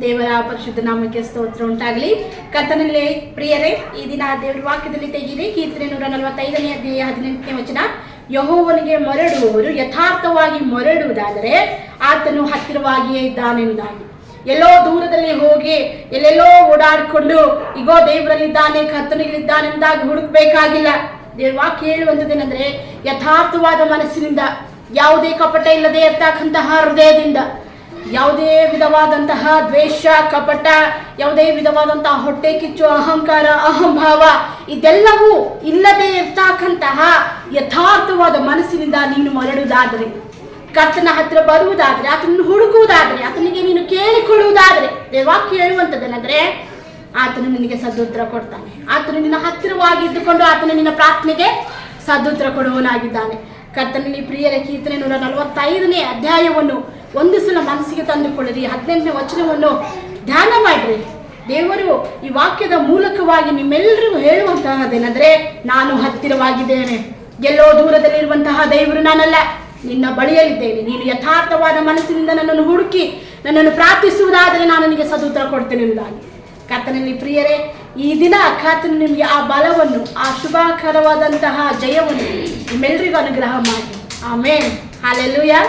ದೇವರ ಪರಿಶುದ್ಧ ನಾಮಕ್ಕೆ ಸ್ತೋತ್ರ ಉಂಟಾಗಲಿ. ಕರ್ತನಲ್ಲಿ ಪ್ರಿಯರೇ, ಈ ದಿನ ದೇವರ ವಾಕ್ಯದಲ್ಲಿ ತೆಗೆಯಿರಿ ಕೀರ್ತನೆ 145ನೇ ಅಧ್ಯಾಯ 18ನೇ ವಚನ. ಯೆಹೋವನಿಗೆ ಮರಳುವವರು ಯಥಾರ್ಥವಾಗಿ ಮರಳುವುದಾದರೆ ಆತನು ಹತ್ತಿರವಾಗಿಯೇ ಇದ್ದಾನೆಂಬುದಾಗಿ. ಎಲ್ಲೋ ದೂರದಲ್ಲಿ ಹೋಗಿ ಎಲ್ಲೆಲ್ಲೋ ಓಡಾಡಿಕೊಂಡು ಇಗೋ ದೇವರಲ್ಲಿದ್ದಾನೆ ಕರ್ತನಲ್ಲಿದ್ದಾನೆಂದಾಗ ಹುಡುಕ್ಬೇಕಾಗಿಲ್ಲ. ದೇವ್ರ ವಾಕ್ಯ ಹೇಳುವಂಥದ್ದೇನೆಂದರೆ ಯಥಾರ್ಥವಾದ ಮನಸ್ಸಿನಿಂದ, ಯಾವುದೇ ಕಪಟ ಇಲ್ಲದೆ ಇರ್ತಕ್ಕಂತಹ ಹೃದಯದಿಂದ, ಯಾವುದೇ ವಿಧವಾದಂತಹ ದ್ವೇಷ, ಕಪಟ, ಯಾವುದೇ ವಿಧವಾದಂತಹ ಹೊಟ್ಟೆ ಕಿಚ್ಚು, ಅಹಂಕಾರ, ಅಹಂಭಾವ ಇದೆಲ್ಲವೂ ಇಲ್ಲದೆ ಇರ್ತಕ್ಕಂತಹ ಯಥಾರ್ಥವಾದ ಮನಸ್ಸಿನಿಂದ ನೀನು ಮರಳುವುದಾದರೆ, ಕರ್ತನ ಹತ್ತಿರ ಬರುವುದಾದರೆ, ಆತನನ್ನು ಹುಡುಕುವುದಾದರೆ, ಆತನಿಗೆ ನೀನು ಕೇಳಿಕೊಳ್ಳುವುದಾದರೆ, ದೇವಾಕ್ಯ ಹೇಳುವಂಥದ್ದೇನೆಂದರೆ ಆತನು ನಿನಗೆ ಸದುತ್ತರ ಕೊಡ್ತಾನೆ. ಆತನು ನಿನ್ನ ಹತ್ತಿರವಾಗಿ ಇದ್ದುಕೊಂಡು ಆತನು ನಿನ್ನ ಪ್ರಾರ್ಥನೆಗೆ ಸದುತ್ತರ ಕೊಡುವನಾಗಿದ್ದಾನೆ. ಕರ್ತನಲ್ಲಿ ಪ್ರಿಯರ ಕೀರ್ತನೆ 145ನೇ ಅಧ್ಯಾಯವನ್ನು ಒಂದು ಸಲ ಮನಸ್ಸಿಗೆ ತಂದುಕೊಳ್ಳಿರಿ. 18ನೇ ವಚನವನ್ನು ಧ್ಯಾನ ಮಾಡಿರಿ. ದೇವರು ಈ ವಾಕ್ಯದ ಮೂಲಕವಾಗಿ ನಿಮ್ಮೆಲ್ಲರಿಗೂ ಹೇಳುವಂತಹದ್ದೇನೆಂದರೆ, ನಾನು ಹತ್ತಿರವಾಗಿದ್ದೇನೆ. ಎಲ್ಲೋ ದೂರದಲ್ಲಿರುವಂತಹ ದೇವರು ನಾನಲ್ಲ, ನಿನ್ನ ಬಳಿಯಲ್ಲಿದ್ದೇನೆ. ನೀನು ಯಥಾರ್ಥವಾದ ಮನಸ್ಸಿನಿಂದ ನನ್ನನ್ನು ಹುಡುಕಿ ನನ್ನನ್ನು ಪ್ರಾರ್ಥಿಸುವುದಾದರೆ ನಾನು ನಿನಗೆ ಸದುತ್ತರ ಕೊಡ್ತೇನೆ ಎಂಬುದಾಗಿ. ಕರ್ತನಲ್ಲಿ ಪ್ರಿಯರೇ, ಈ ದಿನ ಕರ್ತನು ನಿಮಗೆ ಆ ಬಲವನ್ನು, ಆ ಶುಭಕರವಾದಂತಹ ಜಯವನ್ನು ನಿಮ್ಮೆಲ್ಲರಿಗೂ ಅನುಗ್ರಹ ಮಾಡಿ. ಆಮೇನ್. ಹಲ್ಲೆಲೂಯಾ.